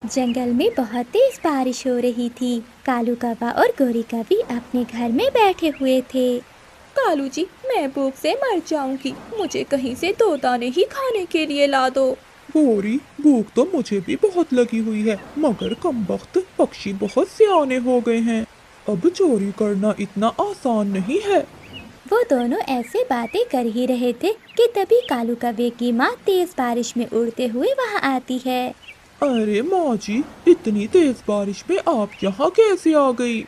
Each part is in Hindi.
जंगल में बहुत तेज बारिश हो रही थी। कालू कौवा और गोरी कौवी अपने घर में बैठे हुए थे। कालू जी, मैं भूख से मर जाऊंगी, मुझे कहीं से दो दाने ही खाने के लिए ला दो। गोरी, भूख तो मुझे भी बहुत लगी हुई है, मगर कमबख्त पक्षी बहुत सियाने हो गए हैं। अब चोरी करना इतना आसान नहीं है। वो दोनों ऐसे बातें कर ही रहे थे कि तभी कालू कौवे की माँ तेज बारिश में उड़ते हुए वहाँ आती है। अरे माँ जी, इतनी तेज बारिश में आप यहाँ कैसे आ गई?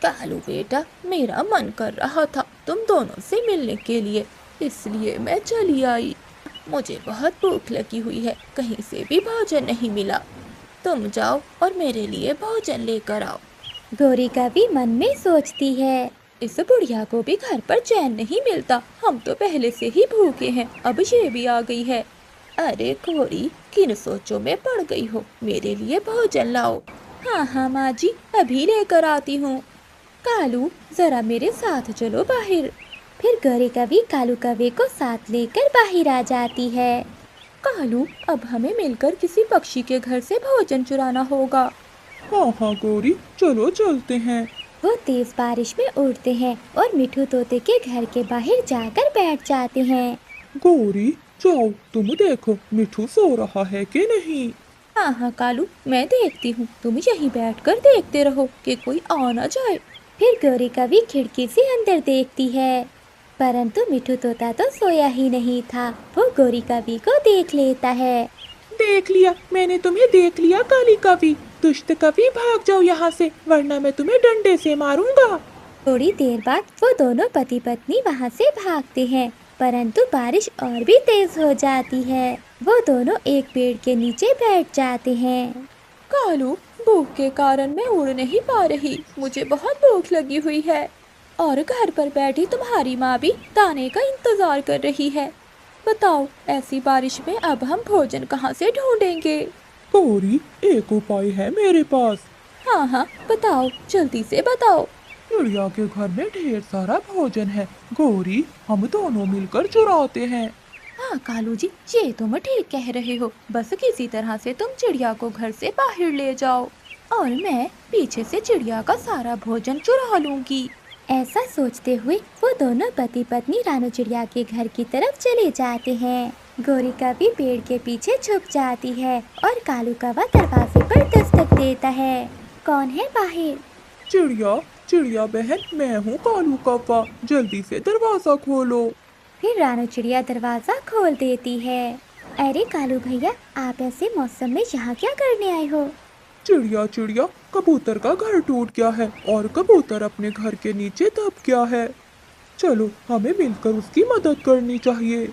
कालू बेटा, मेरा मन कर रहा था तुम दोनों से मिलने के लिए, इसलिए मैं चली आई। मुझे बहुत भूख लगी हुई है, कहीं से भी भोजन नहीं मिला। तुम जाओ और मेरे लिए भोजन लेकर आओ। गोरी कौवी मन में सोचती है। इस बुढ़िया को भी घर पर चैन नहीं मिलता, हम तो पहले से ही भूखे हैं, अब ये भी आ गई है। अरे घोड़ी, किन सोचों में पड़ गई हो, मेरे लिए भोजन लाओ। हाँ हाँ माँ जी, अभी लेकर आती हूँ। कालू, जरा मेरे साथ चलो बाहर। फिर गोरी कौवी कालू कौवे को साथ लेकर बाहर आ जाती है। कालू, अब हमें मिलकर किसी पक्षी के घर से भोजन चुराना होगा। हाँ हाँ गोरी, चलो चलते हैं। वो तेज बारिश में उड़ते हैं और मिठू तोते के घर के बाहर जाकर बैठ जाते हैं। गोरी, जाओ तुम देखो मिठू सो रहा है कि नहीं। हाँ हाँ कालू, मैं देखती हूँ, तुम यहीं बैठकर देखते रहो कि कोई आ ना जाए। फिर गोरी कौवी खिड़की से अंदर देखती है, परंतु मिठू तोता तो सोया ही नहीं था। वो गोरी कौवी को देख लेता है। देख लिया, मैंने तुम्हें देख लिया काली कवि। दुष्ट कवि, भाग जाओ यहाँ से, वरना मैं तुम्हें डंडे से मारूंगा। थोड़ी देर बाद वो दोनों पति पत्नी वहाँ से भागते हैं, परंतु बारिश और भी तेज हो जाती है। वो दोनों एक पेड़ के नीचे बैठ जाते हैं। कालू, भूख के कारण मैं उड़ नहीं पा रही, मुझे बहुत भूख लगी हुई है, और घर पर बैठी तुम्हारी माँ भी दाने का इंतजार कर रही है। बताओ, ऐसी बारिश में अब हम भोजन कहाँ से ढूंढेंगे? गौरी, एक उपाय है मेरे पास। हाँ हाँ, बताओ, जल्दी से बताओ। चिड़िया के घर में ढेर सारा भोजन है। गौरी, हम दोनों मिलकर चुराते हैं। हाँ कालू जी, ये तुम ठीक कह रहे हो, बस किसी तरह से तुम चिड़िया को घर से बाहर ले जाओ, और मैं पीछे से चिड़िया का सारा भोजन चुरा लूंगी। ऐसा सोचते हुए वो दोनों पति पत्नी रानू चिड़िया के घर की तरफ चले जाते हैं। गोरी कौवी पेड़ के पीछे छुप जाती है और कालू कौवा दरवाजे पर दस्तक देता है। कौन है बाहर? चिड़िया, चिड़िया बहन, मैं हूँ कालू कौवा, जल्दी से दरवाजा खोलो। फिर रानू चिड़िया दरवाजा खोल देती है। अरे कालू भैया, आप ऐसे मौसम में यहाँ क्या करने आए हो? चिड़िया चिड़िया, कबूतर का घर टूट गया है और कबूतर अपने घर के नीचे दब गया है। चलो, हमें मिलकर उसकी मदद करनी चाहिए।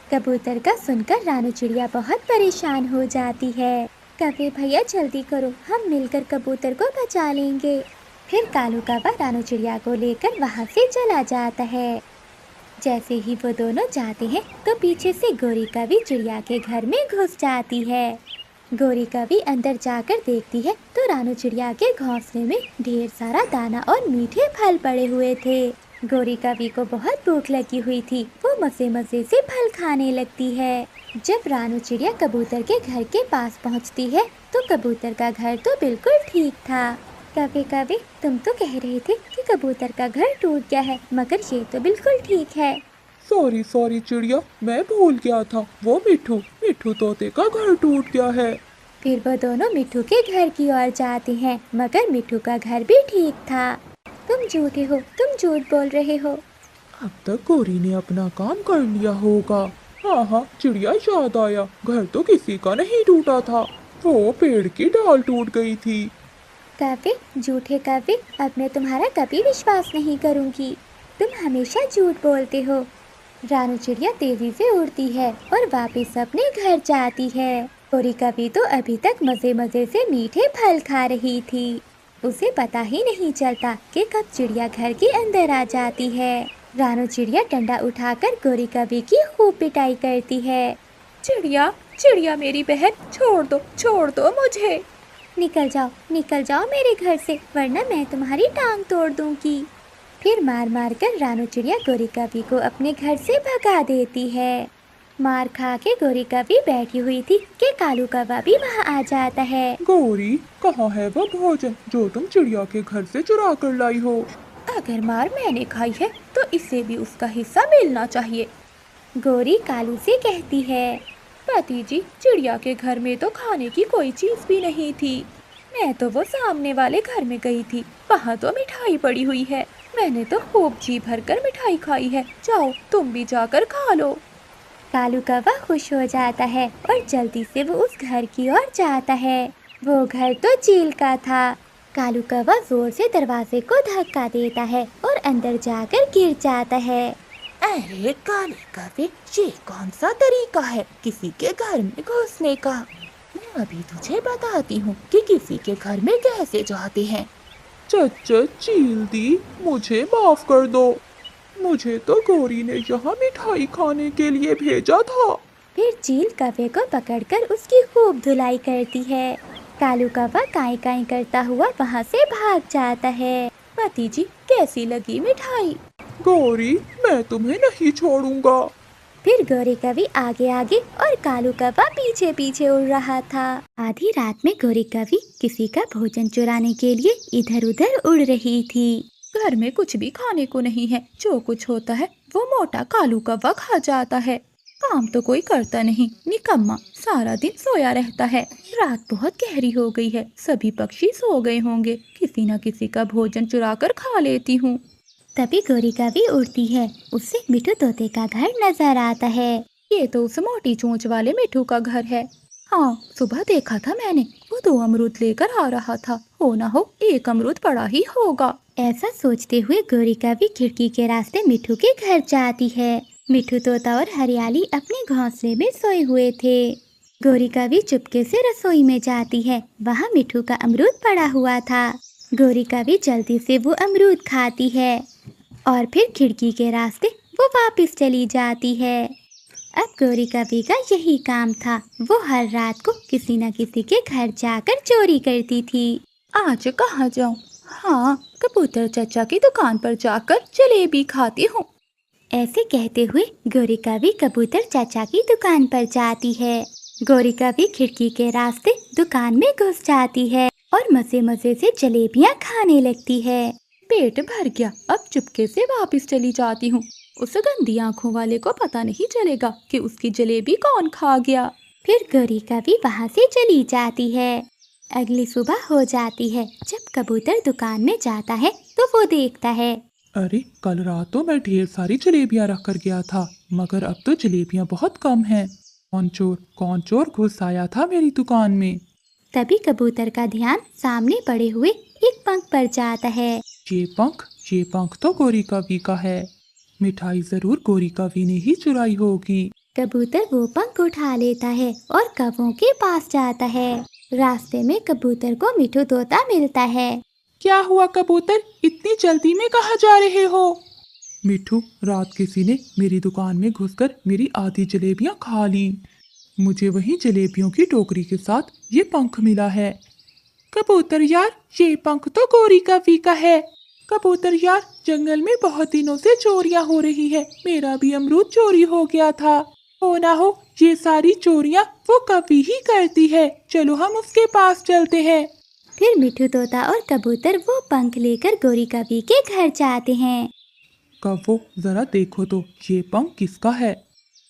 कबूतर का सुनकर रानू चिड़िया बहुत परेशान हो जाती है। कौवे भैया जल्दी करो, हम मिलकर कबूतर को बचा लेंगे। फिर कालू कौवा रानू चिड़िया को लेकर वहाँ से चला जाता है। जैसे ही वो दोनों जाते हैं तो पीछे से गोरी कौवी चिड़िया के घर में घुस जाती है। गोरी कौवी अंदर जाकर देखती है तो रानू चिड़िया के घोंसले में ढेर सारा दाना और मीठे फल पड़े हुए थे। गोरी कौवी को बहुत भूख लगी हुई थी, वो मजे मजे से फल खाने लगती है। जब रानू चिड़िया कबूतर के घर के पास पहुंचती है तो कबूतर का घर तो बिल्कुल ठीक था। कौवे कौवे, तुम तो कह रहे थे कि कबूतर का घर टूट गया है, मगर ये तो बिल्कुल ठीक है। सॉरी सॉरी चिड़िया, मैं भूल गया था, वो मिठू मिठू तोते का घर टूट गया है। फिर वो दोनों मिठू के घर की ओर जाते हैं, मगर मिठू का घर भी ठीक था। तुम झूठे हो, तुम झूठ बोल रहे हो। अब तक गोरी ने अपना काम कर लिया होगा। हाँ हाँ चिड़िया, याद आया, घर तो किसी का नहीं टूटा था, वो पेड़ की डाल टूट गई थी। कौवे, झूठे कौवे, अब मैं तुम्हारा कभी विश्वास नहीं करूंगी। तुम हमेशा झूठ बोलते हो। रानू चिड़िया तेजी से उड़ती है और वापस अपने घर जाती है। गोरी कौवी तो अभी तक मजे मजे से मीठे फल खा रही थी। उसे पता ही नहीं चलता कि कब चिड़िया घर के अंदर आ जाती है। रानू चिड़िया डंडा उठाकर गोरी कौवी की खूब पिटाई करती है। चिड़िया चिड़िया, मेरी बहन, छोड़ दो मुझे। निकल जाओ मेरे घर से, वरना मैं तुम्हारी टांग तोड़ दूंगी। फिर मार मार कर रानू चिड़िया गोरी कौवी को अपने घर से भगा देती है। मार खा के गौरी कभी बैठी हुई थी कि कालू कौवा भी वहाँ आ जाता है। गौरी, कहाँ है वो भोजन जो तुम चिड़िया के घर से चुरा कर लाई हो? अगर मार मैंने खाई है तो इसे भी उसका हिस्सा मिलना चाहिए। गौरी कालू से कहती है। पति जी, चिड़िया के घर में तो खाने की कोई चीज भी नहीं थी। मैं तो वो सामने वाले घर में गई थी, वहाँ तो मिठाई पड़ी हुई है। मैंने तो खूब जी भर कर मिठाई खाई है। जाओ तुम भी जाकर खा लो। कालू कौवा खुश हो जाता है और जल्दी से वो उस घर की ओर जाता है। वो घर तो चील का था। कालू कौवा जोर से दरवाजे को धक्का देता है और अंदर जाकर गिर जाता है। अरे काले कौवे, ये कौन सा तरीका है किसी के घर में घुसने का? मैं अभी तुझे बताती हूँ कि किसी के घर में कैसे जाते हैं। चच्चा चील दी, मुझे माफ कर दो। मुझे तो गौरी ने यहाँ मिठाई खाने के लिए भेजा था। फिर चील कौवे को पकड़कर उसकी खूब धुलाई करती है। कालू कौवा काई काई करता हुआ वहाँ से भाग जाता है। पति जी, कैसी लगी मिठाई? गौरी, मैं तुम्हें नहीं छोड़ूंगा। फिर गौरी कवि आगे आगे और कालू कौवा पीछे पीछे उड़ रहा था। आधी रात में गौरी कवि किसी का भोजन चुराने के लिए इधर उधर उड़ रही थी। घर में कुछ भी खाने को नहीं है, जो कुछ होता है वो मोटा कालू कौवा खा जाता है। काम तो कोई करता नहीं, निकम्मा सारा दिन सोया रहता है। रात बहुत गहरी हो गई है, सभी पक्षी सो गए होंगे। किसी न किसी का भोजन चुरा कर खा लेती हूँ। तभी गौरी कवि उड़ती है, उससे मिठू तोते का घर नजर आता है। ये तो उस मोटी चोंच वाले मिठू का घर है। हाँ, सुबह देखा था मैंने, वो 2 अमरूद लेकर आ रहा था। हो ना हो 1 अमरूद पड़ा ही होगा। ऐसा सोचते हुए गौरी कवि खिड़की के रास्ते मिठू के घर जाती है। मिठू तोता और हरियाली अपने घोंसले में सोए हुए थे। गौरी कवि चुपके से रसोई में जाती है, वहाँ मिठू का अमरूद पड़ा हुआ था। गौरी कवि जल्दी से वो अमरूद खाती है और फिर खिड़की के रास्ते वो वापस चली जाती है। अब गौरी कवि का यही काम था, वो हर रात को किसी न किसी के घर जाकर चोरी करती थी। आज कहाँ जाऊँ? हाँ, कबूतर चाचा की दुकान पर जाकर जलेबी खाती हूँ। ऐसे कहते हुए गौरी कवि कबूतर चाचा की दुकान पर जाती है। गौरी कवि खिड़की के रास्ते दुकान में घुस जाती है और मजे मजे से जलेबियाँ खाने लगती है। पेट भर गया, अब चुपके से वापस चली जाती हूँ। उस गंदी आँखों वाले को पता नहीं चलेगा कि उसकी जलेबी कौन खा गया। फिर गौरी कवि वहाँ से चली जाती है। अगली सुबह हो जाती है। जब कबूतर दुकान में जाता है तो वो देखता है, अरे, कल रात तो मैं ढेर सारी जलेबियाँ रख कर गया था, मगर अब तो जलेबियाँ बहुत कम हैं। कौन चोर घुस आया था मेरी दुकान में? तभी कबूतर का ध्यान सामने पड़े हुए एक पंख पर जाता है। ये पंख तो गौरी कवि का है। मिठाई जरूर गौरी कवि ने ही चुराई होगी। कबूतर वो पंख उठा लेता है और कौवों के पास जाता है। रास्ते में कबूतर को मिठू तोता मिलता है। क्या हुआ कबूतर, इतनी जल्दी में कहाँ जा रहे हो? मिठू, रात किसी ने मेरी दुकान में घुसकर मेरी आधी जलेबियाँ खा ली। मुझे वही जलेबियों की टोकरी के साथ ये पंख मिला है। कबूतर यार, ये पंख तो गौरी कवि का है। कबूतर यार, जंगल में बहुत दिनों से चोरियां हो रही है, मेरा भी अमरूद चोरी हो गया था। हो ना हो ये सारी चोरियां वो कवि ही करती है, चलो हम उसके पास चलते हैं। फिर मिठू तोता और कबूतर वो पंख लेकर गौरी कवि के घर जाते हैं। कव्वो, जरा देखो तो ये पंख किसका है?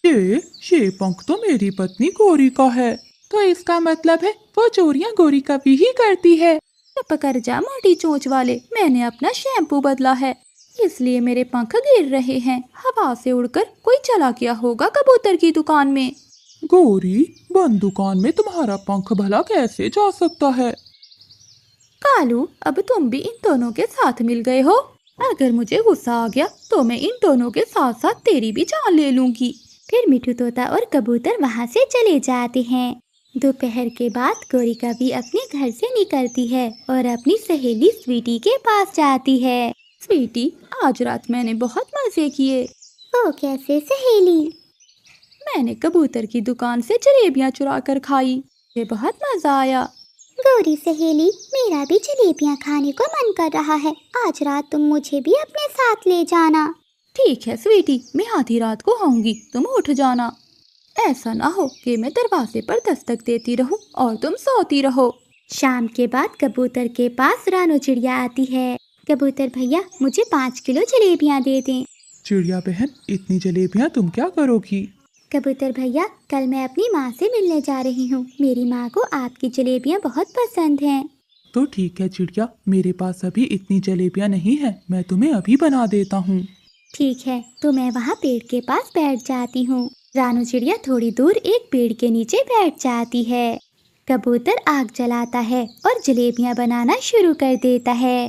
ये पंख तो मेरी पत्नी गौरी का है। तो इसका मतलब है वो चोरियां गौरी कवि ही करती है। चुप कर जा मोटी चोंच वाले, मैंने अपना शैम्पू बदला है, इसलिए मेरे पंख गिर रहे हैं। हवा से उड़कर कोई चला गया होगा कबूतर की दुकान में। गौरी, बंद दुकान में तुम्हारा पंख भला कैसे जा सकता है? कालू, अब तुम भी इन दोनों के साथ मिल गए हो। अगर मुझे गुस्सा आ गया तो मैं इन दोनों के साथ साथ तेरी भी जान ले लूंगी। फिर मिठू तोता और कबूतर वहाँ से चले जाते हैं। दोपहर के बाद गौरी कवि अपने घर से निकलती है और अपनी सहेली स्वीटी के पास जाती है। स्वीटी, आज रात मैंने बहुत मजे किए। वो कैसे सहेली? मैंने कबूतर की दुकान से जलेबियाँ चुरा कर खाई, ये बहुत मजा आया। गौरी सहेली, मेरा भी जलेबियाँ खाने को मन कर रहा है, आज रात तुम मुझे भी अपने साथ ले जाना। ठीक है स्वीटी, मैं आधी रात को आऊंगी, तुम उठ जाना। ऐसा ना हो कि मैं दरवाजे पर दस्तक देती रहूं और तुम सोती रहो। शाम के बाद कबूतर के पास रानो चिड़िया आती है। कबूतर भैया, मुझे 5 किलो जलेबियाँ दे दें। चिड़िया बहन, इतनी जलेबियाँ तुम क्या करोगी? कबूतर भैया, कल मैं अपनी माँ से मिलने जा रही हूँ। मेरी माँ को आपकी जलेबियाँ बहुत पसंद हैं। तो ठीक है चिड़िया, मेरे पास अभी इतनी जलेबियाँ नहीं है, मैं तुम्हें अभी बना देता हूँ। ठीक है, तो मैं वहाँ पेड़ के पास बैठ जाती हूँ। रानो चिड़िया थोड़ी दूर एक पेड़ के नीचे बैठ जाती है। कबूतर आग जलाता है और जलेबियाँ बनाना शुरू कर देता है।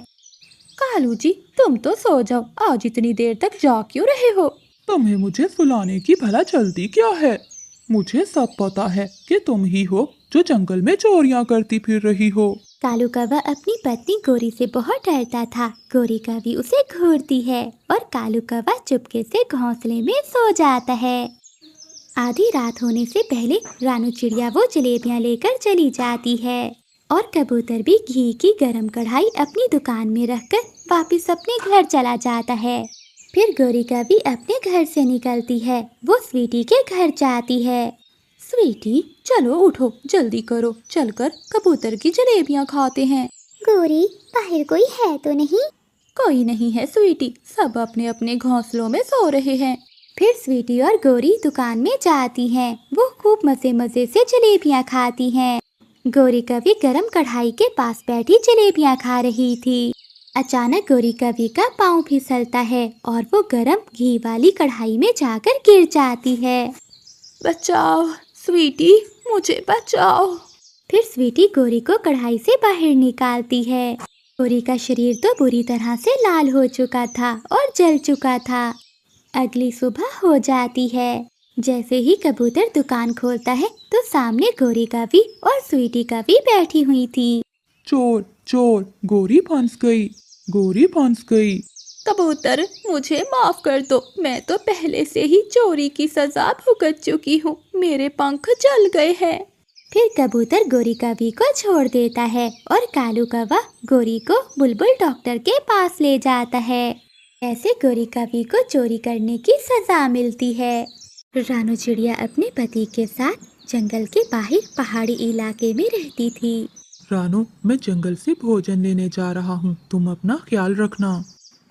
कालू जी, तुम तो सो जाओ, आज इतनी देर तक जाग क्यों रहे हो? तुम्हें मुझे सुलाने की भला जल्दी क्या है? मुझे सब पता है कि तुम ही हो जो जंगल में चोरियां करती फिर रही हो। कालू कौवा अपनी पत्नी गोरी से बहुत डरता था। गोरी कभी उसे घूरती है और कालू कौवा चुपके से घोंसले में सो जाता है। आधी रात होने से पहले रानू चिड़िया वो जलेबियाँ लेकर चली जाती है और कबूतर भी घी की गरम कढ़ाई अपनी दुकान में रखकर वापस अपने घर चला जाता है। फिर गोरी कभी अपने घर से निकलती है। वो स्वीटी के घर जाती है। स्वीटी, चलो उठो, जल्दी करो, चलकर कबूतर की जलेबियाँ खाते हैं। गोरी, बाहर कोई है तो नहीं? कोई नहीं है स्वीटी, सब अपने अपने घोंसलों में सो रहे हैं। फिर स्वीटी और गोरी दुकान में जाती हैं। वो खूब मजे मजे से जलेबियाँ खाती हैं। गोरी कभी गरम कढ़ाई के पास बैठी जलेबियाँ खा रही थी। अचानक गोरी कभी का पाँव फिसलता है और वो गरम घी वाली कढ़ाई में जाकर गिर जाती है। बचाओ स्वीटी, मुझे बचाओ। फिर स्वीटी गोरी को कढ़ाई से बाहर निकालती है। गोरी का शरीर तो बुरी तरह से लाल हो चुका था और जल चुका था। अगली सुबह हो जाती है। जैसे ही कबूतर दुकान खोलता है तो सामने गोरी कभी और स्वीटी कभी बैठी हुई थी। चोर चोर, गोरी फंस गई, गोरी फंस गई। कबूतर, मुझे माफ कर दो, मैं तो पहले से ही चोरी की सजा भुगत चुकी हूँ, मेरे पंख जल गए हैं। फिर कबूतर गोरी कभी को छोड़ देता है और कालू कौवा गोरी को बुलबुल डॉक्टर के पास ले जाता है। ऐसे गोरी कभी को चोरी करने की सजा मिलती है। रानू चिड़िया अपने पति के साथ जंगल के बाहर पहाड़ी इलाके में रहती थी। रानू, मैं जंगल से भोजन लेने जा रहा हूँ, तुम अपना ख्याल रखना।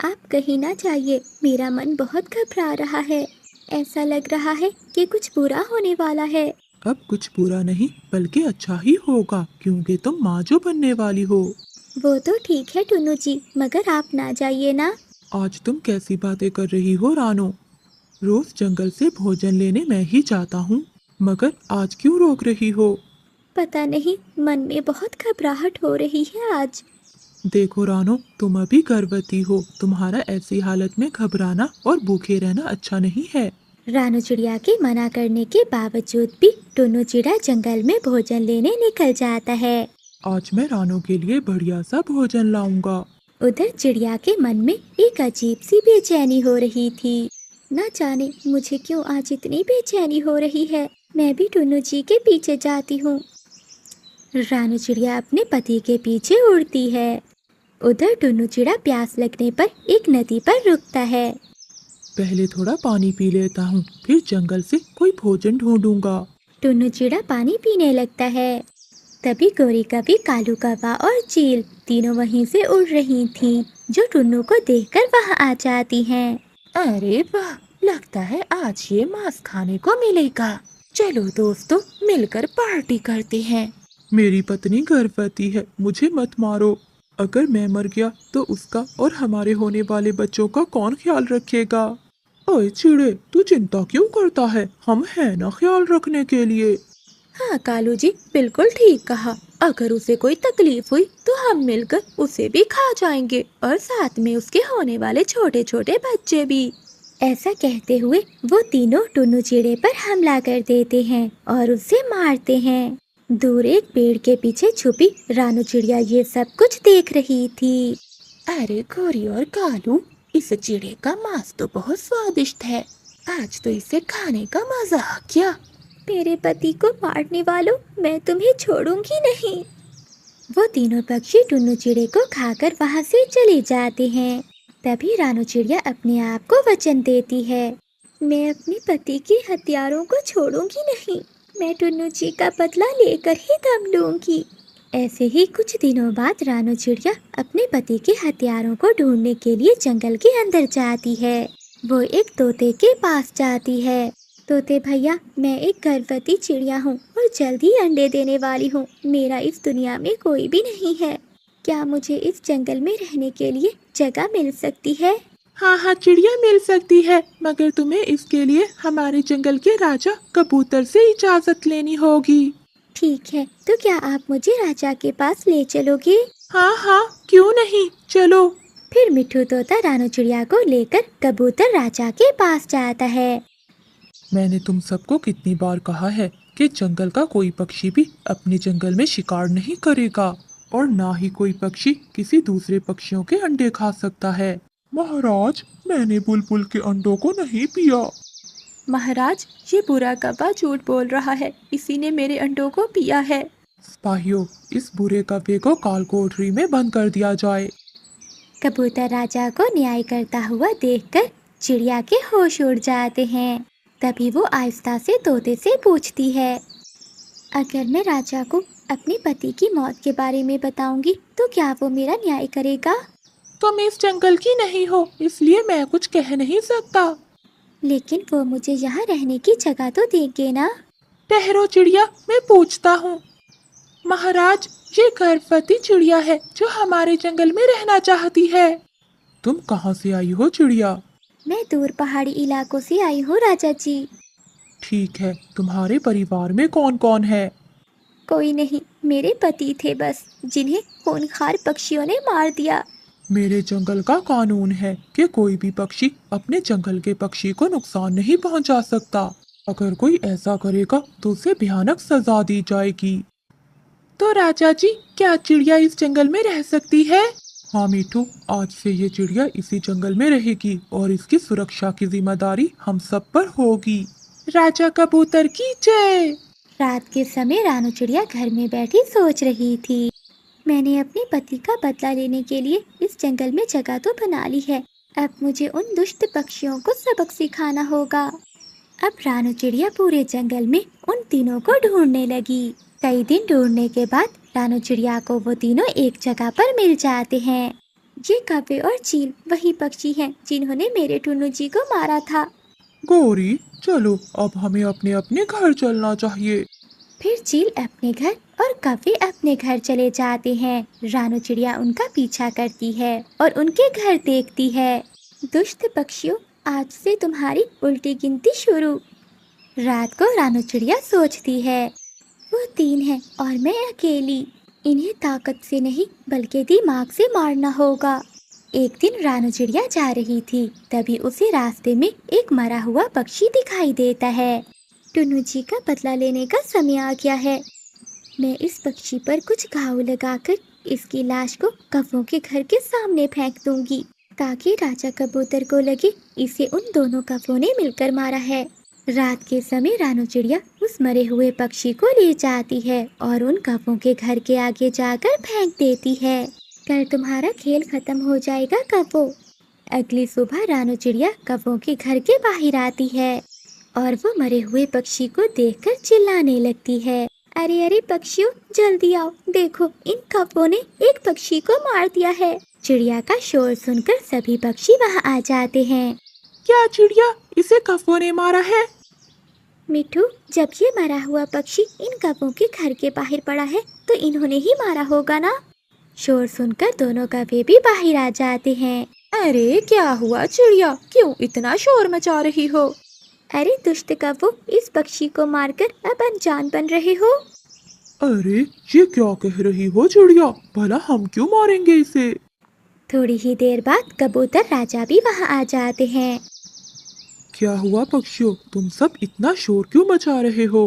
आप कहीं ना जाइए, मेरा मन बहुत घबरा रहा है। ऐसा लग रहा है कि कुछ बुरा होने वाला है। अब कुछ बुरा नहीं बल्कि अच्छा ही होगा, क्योंकि तुम माँ जो बनने वाली हो। वो तो ठीक है टुन्नू जी, मगर आप ना जाइए ना। आज तुम कैसी बातें कर रही हो रानू? रोज जंगल से भोजन लेने मैं ही जाता हूँ, मगर आज क्यों रोक रही हो? पता नहीं, मन में बहुत घबराहट हो रही है आज। देखो रानू, तुम अभी गर्भवती हो, तुम्हारा ऐसी हालत में घबराना और भूखे रहना अच्छा नहीं है। रानू चिड़िया के मना करने के बावजूद भी टुन्नू चिड़ा जंगल में भोजन लेने निकल जाता है। आज मैं रानू के लिए बढ़िया सा भोजन लाऊंगा। उधर चिड़िया के मन में एक अजीब सी बेचैनी हो रही थी। न जाने मुझे क्यों आज इतनी बेचैनी हो रही है। मैं भी टुन्नू जी के पीछे जाती हूँ। रानू चिड़िया अपने पति के पीछे उड़ती है। उधर टुन्नू चिड़ा प्यास लगने पर एक नदी पर रुकता है। पहले थोड़ा पानी पी लेता हूँ, फिर जंगल से कोई भोजन ढूंढूंगा। टुन्नू चिड़ा पानी पीने लगता है। तभी गोरी कभी, कालू कौवा और चील तीनों वहीं से उड़ रही थीं, जो टुन्नू को देखकर वहां आ जाती हैं। अरे वाह, लगता है आज ये मांस खाने को मिलेगा। चलो दोस्तों, मिलकर पार्टी करते हैं। मेरी पत्नी गर्भवती है, मुझे मत मारो। अगर मैं मर गया तो उसका और हमारे होने वाले बच्चों का कौन ख्याल रखेगा? ओए चिड़े, तू चिंता क्यों करता है? हम हैं ना ख्याल रखने के लिए। हाँ कालू जी, बिल्कुल ठीक कहा। अगर उसे कोई तकलीफ हुई तो हम मिलकर उसे भी खा जाएंगे और साथ में उसके होने वाले छोटे छोटे बच्चे भी। ऐसा कहते हुए वो तीनों टुन्नू चिड़े पर हमला कर देते हैं और उसे मारते हैं। दूर एक पेड़ के पीछे छुपी रानू चिड़िया ये सब कुछ देख रही थी। अरे गोरी और कालू, इस चिड़े का मांस तो बहुत स्वादिष्ट है, आज तो इसे खाने का मजा आ गया। मेरे पति को मारने वालों, मैं तुम्हें छोड़ूंगी नहीं। वो तीनों पक्षी टुन्नू चिड़े को खाकर वहां से चले जाते हैं। तभी रानू चिड़िया अपने आप को वचन देती है, मैं अपने पति के हथियारों को छोड़ूंगी नहीं। मैं टुन्नू जी का बदला लेकर ही दम लूंगी। ऐसे ही कुछ दिनों बाद रानू चिड़िया अपने पति के हथियारों को ढूंढने के लिए जंगल के अंदर जाती है। वो एक तोते के पास जाती है। तोते भैया, मैं एक गर्भवती चिड़िया हूँ और जल्दी अंडे देने वाली हूँ। मेरा इस दुनिया में कोई भी नहीं है। क्या मुझे इस जंगल में रहने के लिए जगह मिल सकती है? हाँ हाँ चिड़िया, मिल सकती है, मगर तुम्हें इसके लिए हमारे जंगल के राजा कबूतर से इजाजत लेनी होगी। ठीक है, तो क्या आप मुझे राजा के पास ले चलोगे? हाँ हाँ, क्यों नहीं, चलो। फिर मिट्ठू तोता रानू चिड़िया को लेकर कबूतर राजा के पास जाता है। मैंने तुम सबको कितनी बार कहा है कि जंगल का कोई पक्षी भी अपने जंगल में शिकार नहीं करेगा, और ना ही कोई पक्षी किसी दूसरे पक्षियों के अंडे खा सकता है। महाराज, मैंने बुलबुल के अंडों को नहीं पिया। महाराज, ये बुरा कौवा झूठ बोल रहा है, इसी ने मेरे अंडों को पिया है। सिपाहियों, इस बुरे कौवे को काल कोठरी में बंद कर दिया जाए। कबूतर राजा को न्याय करता हुआ देखकर चिड़िया के होश उड़ जाते हैं। तभी वो आहिस्ता से तोते से पूछती है, अगर मैं राजा को अपने पति की मौत के बारे में बताऊंगी तो क्या वो मेरा न्याय करेगा? तुम इस जंगल की नहीं हो, इसलिए मैं कुछ कह नहीं सकता। लेकिन वो मुझे यहाँ रहने की जगह तो देंगे ना? ठहरो चिड़िया, मैं पूछता हूँ। महाराज, ये गर्भवती चिड़िया है जो हमारे जंगल में रहना चाहती है। तुम कहाँ से आई हो चिड़िया? मैं दूर पहाड़ी इलाकों से आई हूँ राजा जी। ठीक है, तुम्हारे परिवार में कौन कौन है? कोई नहीं, मेरे पति थे बस, जिन्हें खूंखार पक्षियों ने मार दिया। मेरे जंगल का कानून है कि कोई भी पक्षी अपने जंगल के पक्षी को नुकसान नहीं पहुंचा सकता। अगर कोई ऐसा करेगा तो उसे भयानक सजा दी जाएगी। तो राजा जी, क्या चिड़िया इस जंगल में रह सकती है? हाँ मिठू, आज से ये चिड़िया इसी जंगल में रहेगी और इसकी सुरक्षा की जिम्मेदारी हम सब पर होगी। राजा कबूतर की जय। रात के समय रानू चिड़िया घर में बैठी सोच रही थी, मैंने अपने पति का बदला लेने के लिए इस जंगल में जगह तो बना ली है। अब मुझे उन दुष्ट पक्षियों को सबक सिखाना होगा। अब रानू चिड़िया पूरे जंगल में उन तीनों को ढूंढने लगी। कई दिन ढूंढने के बाद रानू चिड़िया को वो तीनों एक जगह पर मिल जाते हैं। ये कौवे और चील वही पक्षी हैं जिन्होंने मेरे टुन्नू जी को मारा था। गौरी, चलो अब हमें अपने अपने घर चलना चाहिए। फिर चील अपने घर और कौवे अपने घर चले जाते हैं। रानू चिड़िया उनका पीछा करती है और उनके घर देखती है। दुष्ट पक्षियों, आज से तुम्हारी उल्टी गिनती शुरू। रात को रानू चिड़िया सोचती है, वो तीन हैं और मैं अकेली। इन्हें ताकत से नहीं बल्कि दिमाग से मारना होगा। एक दिन रानू चिड़िया जा रही थी, तभी उसे रास्ते में एक मरा हुआ पक्षी दिखाई देता है। टुन्नू जी का बदला लेने का समय आ गया है। मैं इस पक्षी पर कुछ घाव लगाकर इसकी लाश को कौवों के घर के सामने फेंक दूंगी, ताकि राजा कबूतर को लगे इसे उन दोनों कौवों ने मिलकर मारा है। रात के समय रानू चिड़िया उस मरे हुए पक्षी को ले जाती है और उन कौवों के घर के आगे जाकर फेंक देती है। कल तुम्हारा खेल खत्म हो जाएगा कौवों। अगली सुबह रानू चिड़िया कौवों के घर के बाहर आती है और वो मरे हुए पक्षी को देखकर चिल्लाने लगती है, अरे अरे पक्षियों, जल्दी आओ, देखो इन कौवों ने एक पक्षी को मार दिया है। चिड़िया का शोर सुनकर सभी पक्षी वहाँ आ जाते हैं। क्या चिड़िया, इसे कौवों ने मारा है? मिठू, जब ये मरा हुआ पक्षी इन कौवों के घर के बाहर पड़ा है तो इन्होंने ही मारा होगा ना। शोर सुनकर दोनों कौवे भी बाहर आ जाते हैं। अरे क्या हुआ चिड़िया, क्यों इतना शोर मचा रही हो? अरे दुष्ट कौवों, इस पक्षी को मारकर अब अनजान बन रहे हो। अरे ये क्या कह रही हो चिड़िया, भला हम क्यों मारेंगे इसे? थोड़ी ही देर बाद कबूतर राजा भी वहाँ आ जाते हैं। क्या हुआ पक्षियों, तुम सब इतना शोर क्यों मचा रहे हो?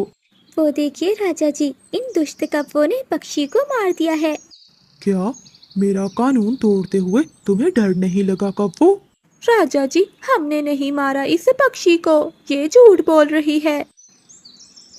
वो देखिए राजा जी, इन दुष्ट कौवों ने पक्षी को मार दिया है। क्या मेरा कानून तोड़ते हुए तुम्हें डर नहीं लगा कौवों? राजा जी, हमने नहीं मारा इस पक्षी को, ये झूठ बोल रही है।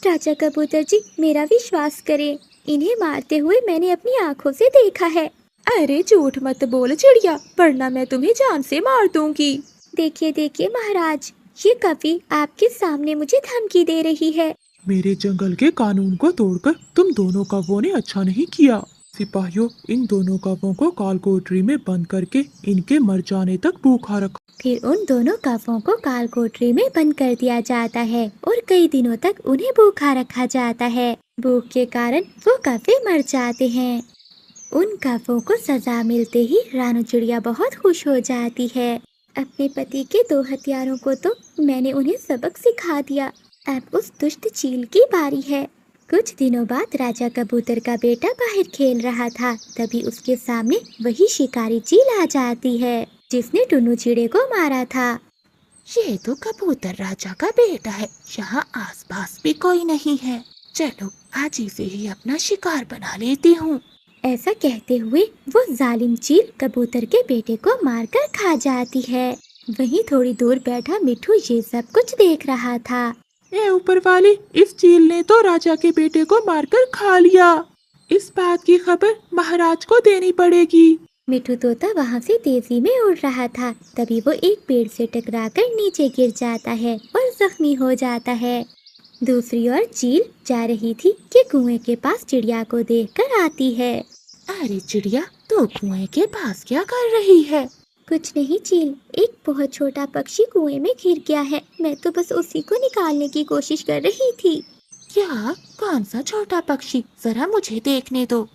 राजा कबूतर जी, मेरा विश्वास करें, इन्हें मारते हुए मैंने अपनी आँखों से देखा है। अरे झूठ मत बोल चिड़िया, वरना मैं तुम्हें जान से मार दूंगी। देखिए देखिए महाराज, ये कभी आपके सामने मुझे धमकी दे रही है। मेरे जंगल के कानून को तोड़कर तुम दोनों कौवों ने अच्छा नहीं किया। सिपाहियों, इन दोनों कौवों को काल कोठरी में बंद करके इनके मर जाने तक भूखा रखो। फिर उन दोनों कौवों को काल कोठरी में बंद कर दिया जाता है और कई दिनों तक उन्हें भूखा रखा जाता है। भूख के कारण वो कौवे मर जाते हैं। उन कौवों को सजा मिलते ही रानू चिड़िया बहुत खुश हो जाती है। अपने पति के 2 हथियारों को तो मैंने उन्हें सबक सिखा दिया। अब उस दुष्ट चील की बारी है। कुछ दिनों बाद राजा कबूतर का बेटा बाहर खेल रहा था, तभी उसके सामने वही शिकारी चील आ जाती है जिसने टुन्नू चिड़े को मारा था। ये तो कबूतर राजा का बेटा है, यहाँ आसपास भी कोई नहीं है। चलो आज इसे ही अपना शिकार बना लेती हूँ। ऐसा कहते हुए वो जालिम चील कबूतर के बेटे को मारकर खा जाती है। वहीं थोड़ी दूर बैठा मिठू ये सब कुछ देख रहा था। ए ऊपर वाले, इस चील ने तो राजा के बेटे को मारकर खा लिया। इस बात की खबर महाराज को देनी पड़ेगी। मिठू तोता वहाँ से तेजी में उड़ रहा था, तभी वो एक पेड़ से टकराकर नीचे गिर जाता है और जख्मी हो जाता है। दूसरी ओर चील जा रही थी कि कुएं के पास चिड़िया को देखकर आती है। अरे चिड़िया, तो कुएं के पास क्या कर रही है? कुछ नहीं चील, एक बहुत छोटा पक्षी कुएं में गिर गया है। मैं तो बस उसी को निकालने की कोशिश कर रही थी। क्या? कौन सा छोटा पक्षी? जरा मुझे देखने दो।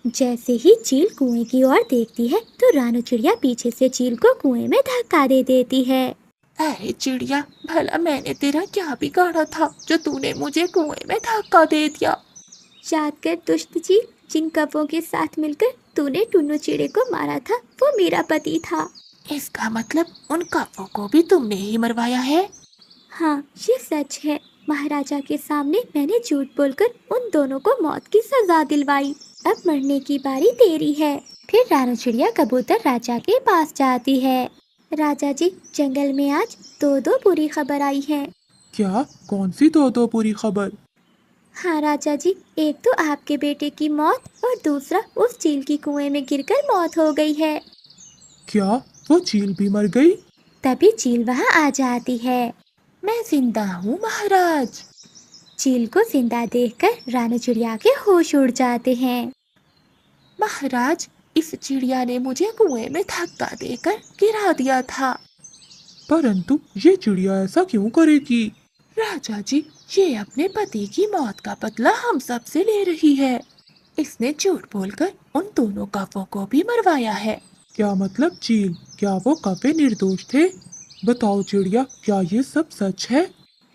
जैसे ही चील कुएं की ओर देखती है तो रानू चिड़िया पीछे से चील को कुएं में धक्का दे देती है। अरे चिड़िया, भला मैंने तेरा क्या बिगाड़ा था जो तूने मुझे कुएं में धक्का दे दिया? याद कर दुष्ट चील, जिन कौवों के साथ मिलकर तूने टुन्नू चिड़े को मारा था वो मेरा पति था। इसका मतलब उन कौवों को भी तुमने ही मरवाया है? हाँ, ये सच है। महाराजा के सामने मैंने झूठ बोलकर उन दोनों को मौत की सजा दिलवाई। अब मरने की बारी तेरी है। फिर रानू चिड़िया कबूतर राजा के पास जाती है। राजा जी, जंगल में आज 2 बुरी खबर आई है। क्या? कौन सी 2 बुरी खबर? हाँ राजा जी, एक तो आपके बेटे की मौत और दूसरा उस चील की कुएं में गिरकर मौत हो गई है। क्या वो चील भी मर गई? तभी चील वहाँ आ जाती है। मैं जिंदा हूँ महाराज। चील को जिंदा देखकर रानू चिड़िया के होश उड़ जाते हैं। महाराज, इस चिड़िया ने मुझे कुएं में धक्का देकर गिरा दिया था। परंतु ये चिड़िया ऐसा क्यों करेगी? राजा जी, ये अपने पति की मौत का बदला हम सब से ले रही है। इसने झूठ बोलकर उन दोनों कौवों को भी मरवाया है। क्या मतलब चील? क्या वो कौवे निर्दोष थे? बताओ चिड़िया, क्या ये सब सच है?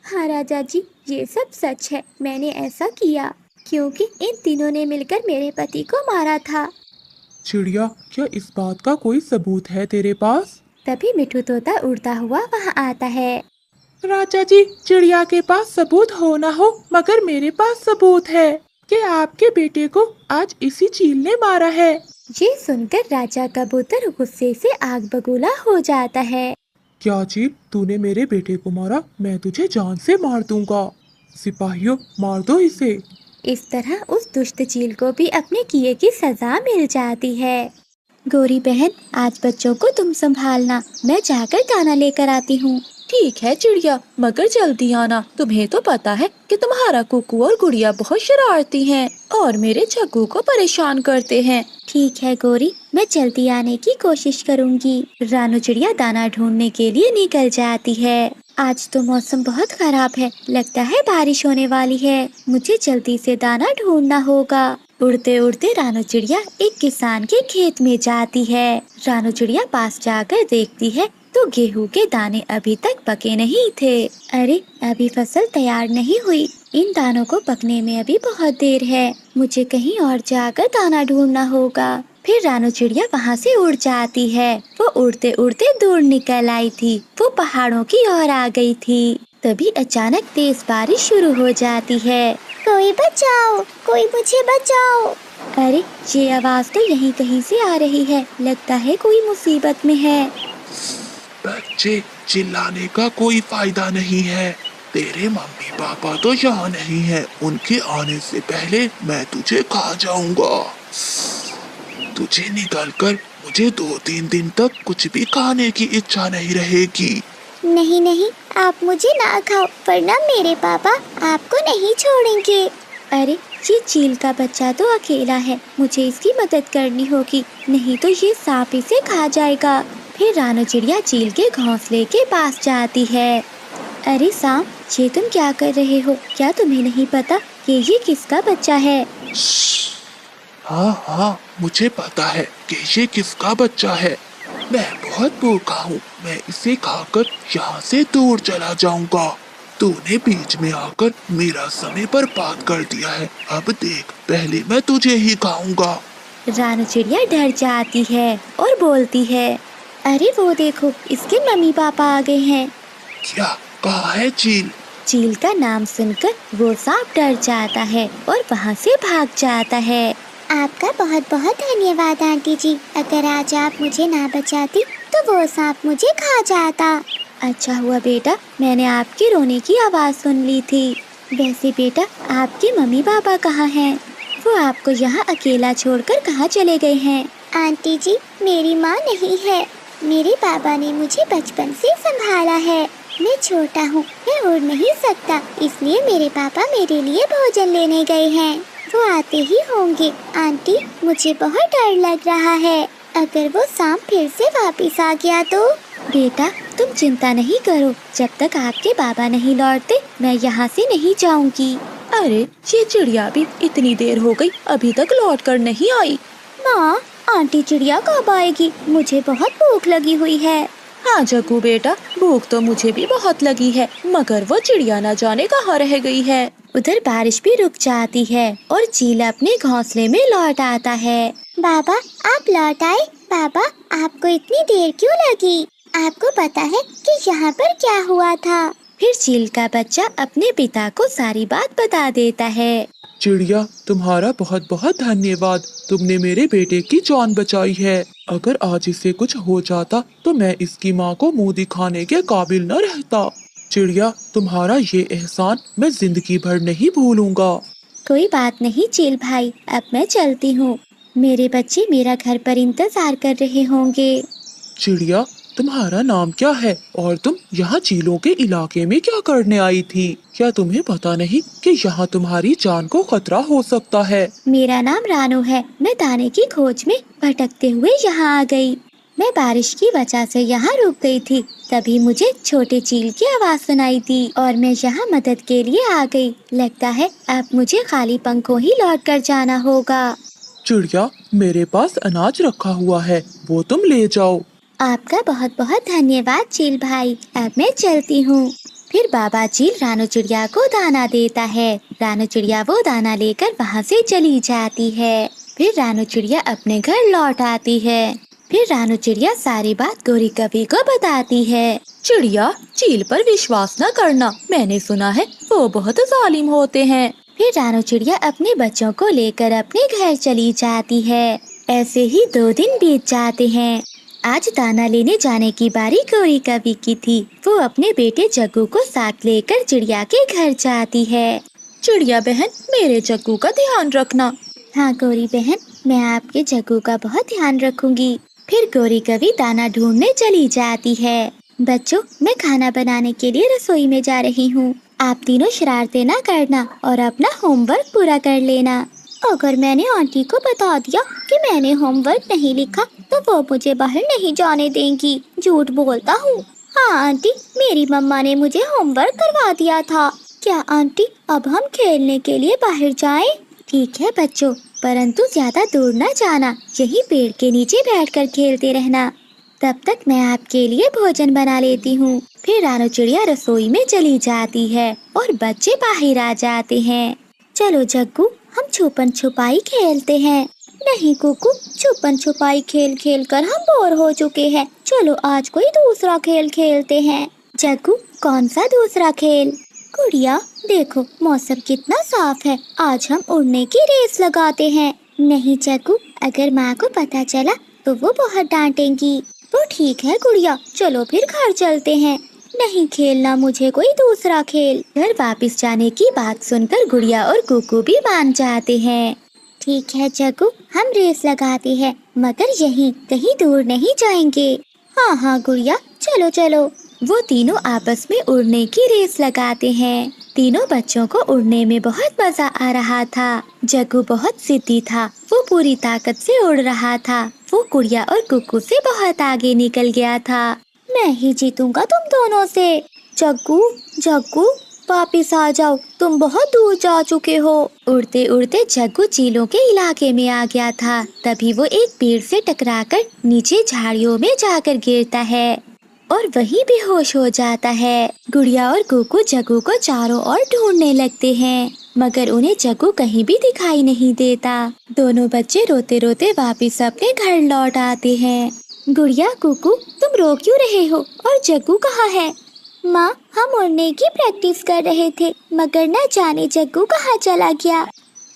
हाँ राजा जी, ये सब सच है। मैंने ऐसा किया क्योंकि इन तीनों ने मिलकर मेरे पति को मारा था। चिड़िया, क्या इस बात का कोई सबूत है तेरे पास? तभी मिठू तोता उड़ता हुआ वहाँ आता है। राजा जी, चिड़िया के पास सबूत हो ना हो, मगर मेरे पास सबूत है कि आपके बेटे को आज इसी चील ने मारा है। ये सुनकर राजा कबूतर गुस्से से आग बबूला हो जाता है। क्या चील, तूने मेरे बेटे को मारा? मैं तुझे जान से मार दूंगा। सिपाहियों, मार दो इसे। इस तरह उस दुष्ट चील को भी अपने किए की सजा मिल जाती है। गोरी बहन, आज बच्चों को तुम संभालना, मैं जाकर दाना लेकर आती हूँ। ठीक है चिड़िया, मगर जल्दी आना। तुम्हें तो पता है कि तुम्हारा कुकू और गुड़िया बहुत शरारती हैं और मेरे जग्गू को परेशान करते हैं। ठीक है गोरी, मैं जल्दी आने की कोशिश करूँगी। रानू चिड़िया दाना ढूंढने के लिए निकल जाती है। आज तो मौसम बहुत खराब है, लगता है बारिश होने वाली है। मुझे जल्दी से दाना ढूंढना होगा। उड़ते उड़ते रानू चिड़िया एक किसान के खेत में जाती है। रानू चिड़िया पास जाकर देखती है तो गेहूं के दाने अभी तक पके नहीं थे। अरे, अभी फसल तैयार नहीं हुई। इन दानों को पकने में अभी बहुत देर है। मुझे कहीं और जाकर दाना ढूंढना होगा। फिर रानू चिड़िया वहाँ से उड़ जाती है। वो उड़ते उड़ते दूर निकल आई थी। वो पहाड़ों की ओर आ गई थी। तभी अचानक तेज बारिश शुरू हो जाती है। कोई बचाओ, कोई मुझे बचाओ। अरे, ये आवाज तो यहीं कहीं से आ रही है। लगता है कोई मुसीबत में है। बच्चे, चिल्लाने का कोई फायदा नहीं है। तेरे मम्मी पापा तो यहाँ नहीं है। उनके आने से पहले मैं तुझे खा जाऊंगा। तुझे निकालकर मुझे 2-3 दिन तक कुछ भी खाने की इच्छा नहीं रहेगी। नहीं नहीं, आप मुझे ना खाओ वरना मेरे पापा आपको नहीं छोड़ेंगे। अरे ये चील का बच्चा तो अकेला है, मुझे इसकी मदद करनी होगी, नहीं तो ये सांप इसे खा जाएगा। फिर रानू चिड़िया चील के घोंसले के पास जाती है। अरे सांप, ये तुम क्या कर रहे हो? क्या तुम्हें नहीं पता कि ये किसका बच्चा है? हाँ हाँ, मुझे पता है कि ये किसका बच्चा है। मैं बहुत भूखा हूँ, मैं इसे खाकर यहाँ से दूर चला जाऊंगा। तूने बीच में आकर मेरा समय बर्बाद कर दिया है, अब देख, पहले मैं तुझे ही खाऊंगा। रानू चिड़िया डर जाती है और बोलती है, अरे वो देखो, इसके मम्मी पापा आ गए हैं। क्या? कहाँ है चील? चील का नाम सुनकर वो सांप डर जाता है और वहाँ से भाग जाता है। आपका बहुत बहुत धन्यवाद आंटी जी, अगर आज आप मुझे ना बचाती तो वो सांप मुझे खा जाता। अच्छा हुआ बेटा, मैंने आपके रोने की आवाज़ सुन ली थी। वैसे बेटा, आपके मम्मी पापा कहाँ हैं? वो आपको यहाँ अकेला छोड़कर कहाँ चले गए हैं? आंटी जी, मेरी माँ नहीं है, मेरे पापा ने मुझे बचपन से संभाला है। मैं छोटा हूँ, मैं उड़ नहीं सकता, इसलिए मेरे पापा मेरे लिए भोजन लेने गए हैं। वो आते ही होंगे। आंटी, मुझे बहुत डर लग रहा है, अगर वो सांप फिर से वापस आ गया तो? बेटा, तुम चिंता नहीं करो, जब तक आपके बाबा नहीं लौटते मैं यहाँ से नहीं जाऊँगी। अरे ये चिड़िया भी इतनी देर हो गई, अभी तक लौट कर नहीं आई। माँ, आंटी चिड़िया कब आएगी? मुझे बहुत भूख लगी हुई है। हाँ जग्गू बेटा, भूख तो मुझे भी बहुत लगी है, मगर वो चिड़िया न जाने कहाँ रह गई है। उधर बारिश भी रुक जाती है और चील अपने घोंसले में लौट आता है। बाबा, आप लौट आए? बाबा, आपको इतनी देर क्यों लगी? आपको पता है कि यहाँ पर क्या हुआ था? फिर चील का बच्चा अपने पिता को सारी बात बता देता है। चिड़िया, तुम्हारा बहुत बहुत धन्यवाद, तुमने मेरे बेटे की जान बचाई है। अगर आज इसे कुछ हो जाता तो मैं इसकी माँ को मुंह दिखाने के काबिल न रहता। चिड़िया, तुम्हारा ये एहसान मैं जिंदगी भर नहीं भूलूंगा। कोई बात नहीं चील भाई, अब मैं चलती हूँ, मेरे बच्चे मेरा घर पर इंतजार कर रहे होंगे। चिड़िया, तुम्हारा नाम क्या है और तुम यहाँ चीलों के इलाके में क्या करने आई थी? क्या तुम्हें पता नहीं कि यहाँ तुम्हारी जान को खतरा हो सकता है? मेरा नाम रानू है, मैं दाने की खोज में भटकते हुए यहाँ आ गई। मैं बारिश की वजह से यहाँ रुक गई थी, तभी मुझे छोटे चील की आवाज़ सुनाई थी और मैं यहाँ मदद के लिए आ गई। लगता है अब मुझे खाली पंखों ही लौट कर जाना होगा। चिड़िया, मेरे पास अनाज रखा हुआ है, वो तुम ले जाओ। आपका बहुत बहुत धन्यवाद चील भाई, अब मैं चलती हूँ। फिर बाबा चील रानू चिड़िया को दाना देता है। रानू चिड़िया वो दाना लेकर वहाँ से चली जाती है। फिर रानू चिड़िया अपने घर लौट आती है। फिर रानू चिड़िया सारी बात गौरी कवि को बताती है। चिड़िया, चील पर विश्वास न करना, मैंने सुना है वो बहुत जालिम होते हैं। फिर रानू चिड़िया अपने बच्चों को लेकर अपने घर चली जाती है। ऐसे ही 2 दिन बीत जाते हैं। आज दाना लेने जाने की बारी गौरी कवि की थी। वो अपने बेटे जग्गू को साथ लेकर चिड़िया के घर जाती है। चिड़िया बहन, मेरे जग्गू का ध्यान रखना। हाँ गौरी बहन, मैं आपके जग्गू का बहुत ध्यान रखूंगी। फिर गौरी कवि दाना ढूंढने चली जाती है। बच्चों, मैं खाना बनाने के लिए रसोई में जा रही हूँ। आप तीनों शरारतें ना करना और अपना होमवर्क पूरा कर लेना। अगर मैंने आंटी को बता दिया कि मैंने होमवर्क नहीं लिखा तो वो मुझे बाहर नहीं जाने देंगी। झूठ बोलता हूँ। हाँ आंटी, मेरी मम्मा ने मुझे होमवर्क करवा दिया था। क्या आंटी, अब हम खेलने के लिए बाहर जाएं? ठीक है बच्चों, परंतु ज्यादा दूर न जाना, यही पेड़ के नीचे बैठकर खेलते रहना। तब तक मैं आपके लिए भोजन बना लेती हूँ। फिर रानू चिड़िया रसोई में चली जाती है और बच्चे बाहर आ जाते हैं। चलो जग्गू, हम छुपन छुपाई खेलते हैं। नहीं कुकू, छुपन छुपाई खेल खेल कर हम बोर हो चुके हैं। चलो आज कोई दूसरा खेल खेलते हैं। जग्गू, कौन सा दूसरा खेल? गुड़िया, देखो मौसम कितना साफ है, आज हम उड़ने की रेस लगाते हैं। नहीं जग्गू, अगर माँ को पता चला तो वो बहुत डांटेंगी। तो ठीक है गुड़िया, चलो फिर घर चलते हैं। नहीं खेलना मुझे कोई दूसरा खेल। घर वापस जाने की बात सुनकर गुड़िया और कुकू भी मान जाते हैं। ठीक है जग्गू, हम रेस लगाते हैं, मगर यहीं कहीं दूर नहीं जाएंगे। हाँ हाँ गुड़िया, चलो चलो। वो तीनों आपस में उड़ने की रेस लगाते हैं। तीनों बच्चों को उड़ने में बहुत मजा आ रहा था। जग्गू बहुत जिद्दी था, वो पूरी ताकत से उड़ रहा था। वो गुड़िया और कुकू से बहुत आगे निकल गया था। मैं ही जीतूंगा तुम दोनों से। जग्गू, जग्गू, वापिस आ जाओ, तुम बहुत दूर जा चुके हो। उड़ते उड़ते जग्गू चीलों के इलाके में आ गया था। तभी वो एक पेड़ से टकराकर नीचे झाड़ियों में जाकर गिरता है और वहीं बेहोश हो जाता है। गुड़िया और कुकू जग्गू को चारों ओर ढूंढने लगते हैं, मगर उन्हें जग्गू कहीं भी दिखाई नहीं देता। दोनों बच्चे रोते रोते वापिस अपने घर लौट आते हैं। गुड़िया, कुकू, तुम रो क्यों रहे हो और जग्गू कहाँ है? माँ, हम उड़ने की प्रैक्टिस कर रहे थे, मगर न जाने जग्गू कहाँ चला गया।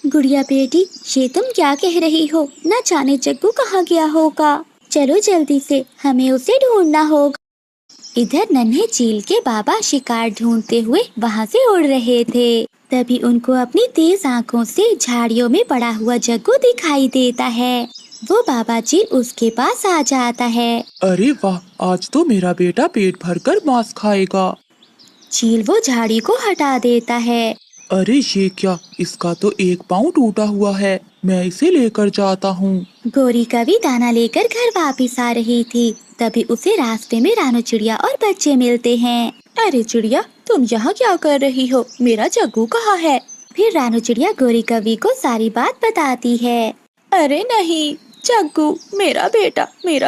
गुड़िया बेटी, ये तुम क्या कह रही हो? न जाने जग्गू कहाँ गया होगा। चलो जल्दी से, हमें उसे ढूंढना होगा। इधर नन्हे चील के बाबा शिकार ढूंढते हुए वहाँ से उड़ रहे थे। तभी उनको अपनी तेज आंखों से झाड़ियों में पड़ा हुआ जग्गू दिखाई देता है। वो बाबा चील उसके पास आ जाता है। अरे वाह, आज तो मेरा बेटा पेट भरकर मांस खाएगा। चील वो झाड़ी को हटा देता है। अरे ये क्या, इसका तो एक पाँव टूटा हुआ है, मैं इसे लेकर जाता हूँ। गोरी कभी दाना लेकर घर वापिस आ रही थी। तभी उसे रास्ते में रानू चिड़िया और बच्चे मिलते हैं। अरे चिड़िया, तुम यहाँ क्या कर रही हो? मेरा जग्गू कहाँ है? फिर रानू चिड़िया गोरी कवि को सारी बात बताती है। अरे नहीं, जग्गू, मेरा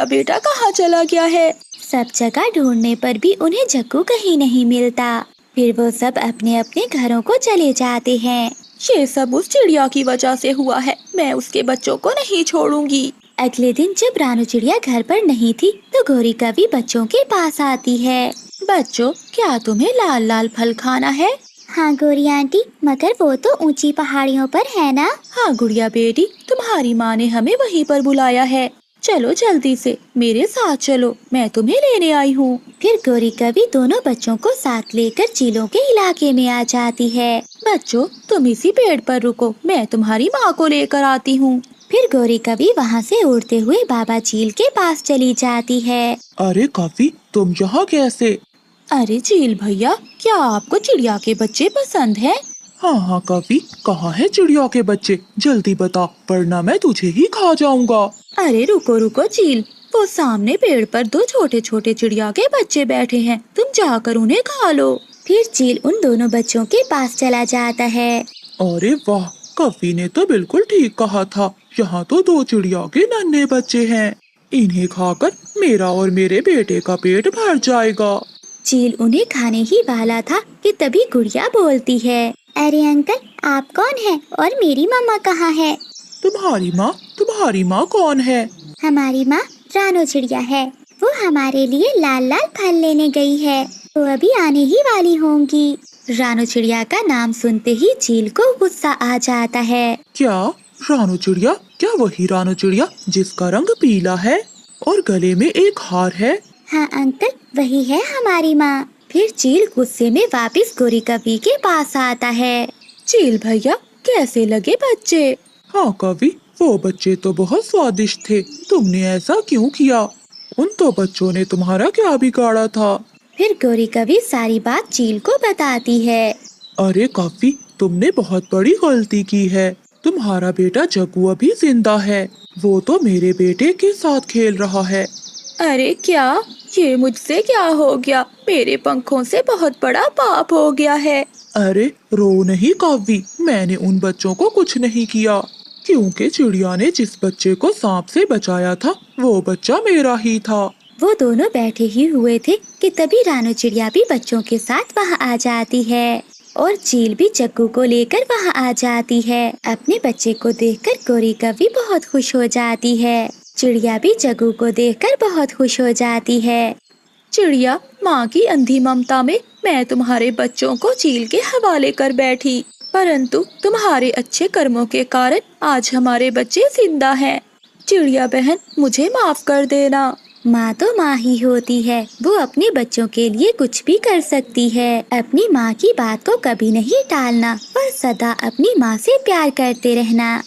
बेटा कहाँ चला गया है? सब जगह ढूंढने पर भी उन्हें जग्गू कहीं नहीं मिलता। फिर वो सब अपने अपने घरों को चले जाते हैं। ये सब उस चिड़िया की वजह से हुआ है, मैं उसके बच्चों को नहीं छोड़ूंगी। अगले दिन जब रानू चिड़िया घर पर नहीं थी तो गोरी कवि बच्चों के पास आती है। बच्चों, क्या तुम्हें लाल लाल फल खाना है? हाँ गोरी आंटी, मगर वो तो ऊंची पहाड़ियों पर है ना। हाँ गुड़िया बेटी, तुम्हारी माँ ने हमें वहीं पर बुलाया है। चलो जल्दी से, मेरे साथ चलो, मैं तुम्हें लेने आई हूँ। फिर गोरी कवि दोनों बच्चों को साथ लेकर चीलों के इलाके में आ जाती है। बच्चों, तुम इसी पेड़ पर रुको, मैं तुम्हारी माँ को लेकर आती हूँ। फिर गोरी कवि वहाँ से उड़ते हुए बाबा चील के पास चली जाती है। अरे कवि, तुम यहाँ कैसे? अरे चील भैया, क्या आपको चिड़िया के बच्चे पसंद हैं? हाँ हाँ कवि, कहाँ है चिड़िया के बच्चे? जल्दी बता, वरना मैं तुझे ही खा जाऊंगा। अरे रुको रुको चील, वो सामने पेड़ पर दो छोटे छोटे चिड़िया के बच्चे बैठे हैं, तुम जाकर उन्हें खा लो। फिर चील उन दोनों बच्चों के पास चला जाता है। अरे वाह, कवि ने तो बिल्कुल ठीक कहा था, यहाँ तो दो चिड़िया के नन्हे बच्चे हैं, इन्हें खाकर मेरा और मेरे बेटे का पेट भर जाएगा। चील उन्हें खाने ही वाला था कि तभी गुड़िया बोलती है। अरे अंकल, आप कौन हैं और मेरी मम्मा कहाँ है? तुम्हारी माँ कौन है? हमारी माँ रानू चिड़िया है, वो हमारे लिए लाल लाल फल लेने गई है, वो अभी आने ही वाली होंगी। रानू चिड़िया का नाम सुनते ही चील को गुस्सा आ जाता है। क्या रानू चिड़िया? क्या वही रानू चिड़िया जिसका रंग पीला है और गले में एक हार है? हाँ अंकल, वही है हमारी माँ। फिर चील गुस्से में वापिस गोरी कवि के पास आता है। चील भैया, कैसे लगे बच्चे? हाँ कवि, वो बच्चे तो बहुत स्वादिष्ट थे, तुमने ऐसा क्यों किया? उन तो बच्चों ने तुम्हारा क्या बिगाड़ा था? फिर गोरी कवि सारी बात चील को बताती है। अरे कवि, तुमने बहुत बड़ी गलती की है, तुम्हारा बेटा जग्गू अभी जिंदा है, वो तो मेरे बेटे के साथ खेल रहा है। अरे क्या, ये मुझसे क्या हो गया? मेरे पंखों से बहुत बड़ा पाप हो गया है। अरे रो नहीं कवि, मैंने उन बच्चों को कुछ नहीं किया, क्योंकि चिड़िया ने जिस बच्चे को सांप से बचाया था वो बच्चा मेरा ही था। वो दोनों बैठे ही हुए थे कि तभी रानू चिड़िया भी बच्चों के साथ वहाँ आ जाती है और चील भी जग्गू को लेकर वहाँ आ जाती है। अपने बच्चे को देखकर गोरी कवि बहुत खुश हो जाती है। चिड़िया भी जग्गू को देखकर बहुत खुश हो जाती है। चिड़िया, माँ की अंधी ममता में मैं तुम्हारे बच्चों को चील के हवाले कर बैठी, परंतु तुम्हारे अच्छे कर्मों के कारण आज हमारे बच्चे जिंदा हैं। चिड़िया बहन, मुझे माफ कर देना। माँ तो माँ ही होती है, वो अपने बच्चों के लिए कुछ भी कर सकती है। अपनी माँ की बात को कभी नहीं टालना और सदा अपनी माँ से प्यार करते रहना।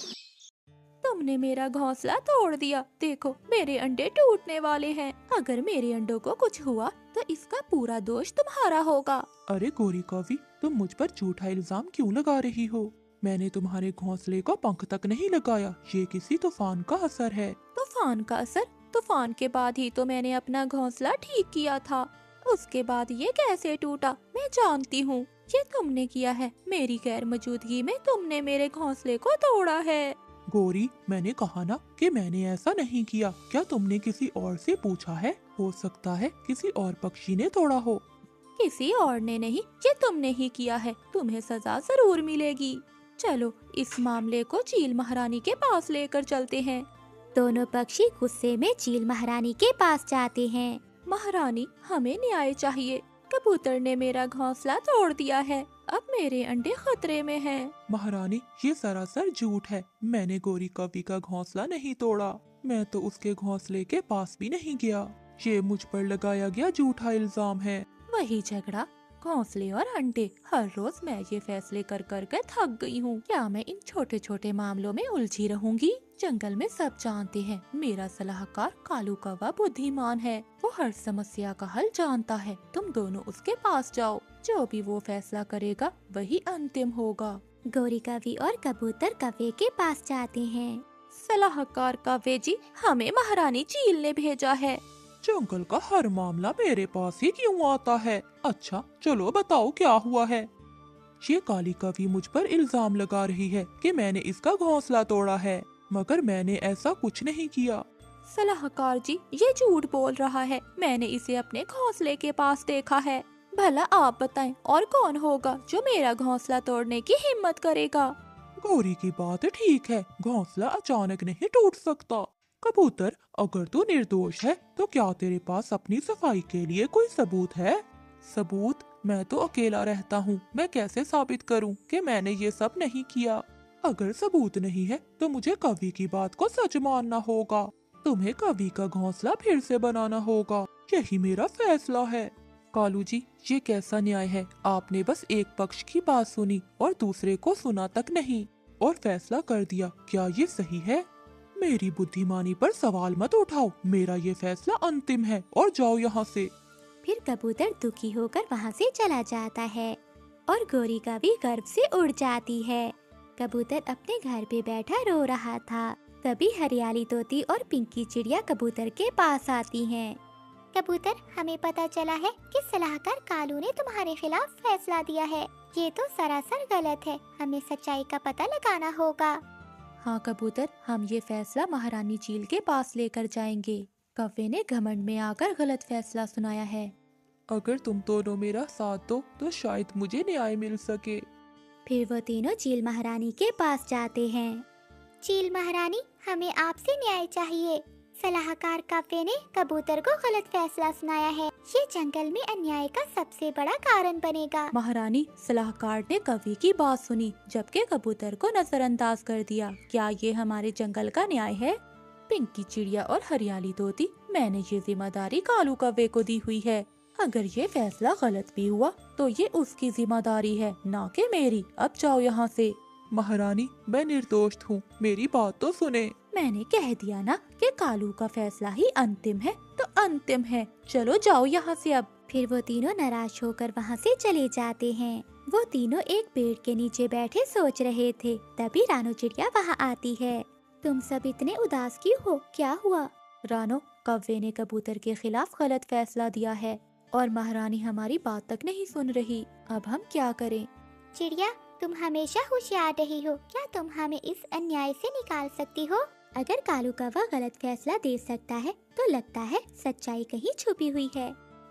तुम तुमने मेरा घोंसला तोड़ दिया। देखो मेरे अंडे टूटने वाले हैं। अगर मेरे अंडों को कुछ हुआ तो इसका पूरा दोष तुम्हारा होगा। अरे गोरी कौवी, तुम मुझ पर झूठा इल्जाम क्यों लगा रही हो? मैंने तुम्हारे घोंसले को पंख तक नहीं लगाया। ये किसी तूफान का असर है। तूफान का असर? तूफान के बाद ही तो मैंने अपना घोंसला ठीक किया था। उसके बाद ये कैसे टूटा मैं जानती हूँ। ये तुमने किया है। मेरी गैर मौजूदगी में तुमने मेरे घोंसले को तोड़ा है। गोरी, मैंने कहा ना कि मैंने ऐसा नहीं किया। क्या तुमने किसी और से पूछा है? हो सकता है किसी और पक्षी ने तोड़ा हो। किसी और ने नहीं, ये तुमने ही किया है। तुम्हें सजा जरूर मिलेगी। चलो इस मामले को चील महारानी के पास लेकर चलते हैं। दोनों पक्षी गुस्से में चील महारानी के पास जाते हैं। महारानी, हमें न्याय चाहिए। कबूतर ने मेरा घोंसला तोड़ दिया है। अब मेरे अंडे खतरे में हैं। महारानी, ये सरासर झूठ है। मैंने गोरी कवि का घोंसला नहीं तोड़ा। मैं तो उसके घोंसले के पास भी नहीं गया। ये मुझ पर लगाया गया झूठा इल्जाम है। वही झगड़ा, घोंसले और अंडे। हर रोज मैं ये फैसले कर कर के थक गई हूँ। क्या मैं इन छोटे छोटे मामलों में उलझी रहूंगी? जंगल में सब जानते हैं मेरा सलाहकार कालू कौवा बुद्धिमान है। वो हर समस्या का हल जानता है। तुम दोनों उसके पास जाओ। जो भी वो फैसला करेगा वही अंतिम होगा। गोरी कवि और कबूतर कौवे के पास जाते हैं। सलाहकार कौवे जी, हमें महारानी चील ने भेजा है। जंगल का हर मामला मेरे पास ही क्यों आता है? अच्छा चलो बताओ क्या हुआ है। ये काली कवि मुझ पर इल्जाम लगा रही है कि मैंने इसका घोंसला तोड़ा है, मगर मैंने ऐसा कुछ नहीं किया। सलाहकार जी, ये झूठ बोल रहा है। मैंने इसे अपने घोंसले के पास देखा है। भला आप बताएं और कौन होगा जो मेरा घोंसला तोड़ने की हिम्मत करेगा? गौरी की बात ठीक है, घोंसला अचानक नहीं टूट सकता। कबूतर, अगर तू निर्दोष है तो क्या तेरे पास अपनी सफाई के लिए कोई सबूत है? सबूत? मैं तो अकेला रहता हूँ। मैं कैसे साबित करूँ कि मैंने ये सब नहीं किया? अगर सबूत नहीं है तो मुझे कवि की बात को सच मानना होगा। तुम्हें कवि का घोंसला फिर से बनाना होगा। यही मेरा फैसला है। कालू जी, ये कैसा न्याय है? आपने बस एक पक्ष की बात सुनी और दूसरे को सुना तक नहीं और फैसला कर दिया। क्या ये सही है? मेरी बुद्धिमानी पर सवाल मत उठाओ। मेरा ये फैसला अंतिम है और जाओ यहाँ से। फिर कबूतर दुखी होकर वहाँ से चला जाता है और गोरी कवि गर्व से उड़ जाती है। कबूतर अपने घर पे बैठा रो रहा था। तभी हरियाली तोती और पिंकी चिड़िया कबूतर के पास आती हैं। कबूतर, हमें पता चला है कि सलाहकार कालू ने तुम्हारे खिलाफ फैसला दिया है। ये तो सरासर गलत है। हमें सच्चाई का पता लगाना होगा। हाँ कबूतर, हम ये फैसला महारानी चील के पास लेकर जाएंगे। कौवे ने घमंड में आकर गलत फैसला सुनाया है। अगर तुम दोनों मेरा साथ दो तो शायद मुझे न्याय मिल सके। फिर वो तीनों चील महारानी के पास जाते हैं। चील महारानी, हमें आपसे न्याय चाहिए। सलाहकार कौवे ने कबूतर को गलत फैसला सुनाया है। ये जंगल में अन्याय का सबसे बड़ा कारण बनेगा। महारानी, सलाहकार ने कवि की बात सुनी जबकि कबूतर को नजरअंदाज कर दिया। क्या ये हमारे जंगल का न्याय है? पिंकी चिड़िया और हरियाली तोती, मैंने ये जिम्मेदारी कालू कौवे को दी हुई है। अगर ये फैसला गलत भी हुआ तो ये उसकी जिम्मेदारी है, ना कि मेरी। अब जाओ यहाँ से। महारानी, मैं निर्दोष हूँ। मेरी बात तो सुने। मैंने कह दिया ना कि कालू का फैसला ही अंतिम है तो अंतिम है। चलो जाओ यहाँ से अब। फिर वो तीनों नाराज होकर वहाँ से चले जाते हैं। वो तीनों एक पेड़ के नीचे बैठे सोच रहे थे। तभी रानो चिड़िया वहाँ आती है। तुम सब इतने उदास क्यों हो? क्या हुआ? रानो, कौवे ने कबूतर के खिलाफ गलत फैसला दिया है और महारानी हमारी बात तक नहीं सुन रही। अब हम क्या करें? चिड़िया, तुम हमेशा होशियार रही हो। क्या तुम हमें इस अन्याय से निकाल सकती हो? अगर कालू कौवा गलत फैसला दे सकता है तो लगता है सच्चाई कहीं छुपी हुई है।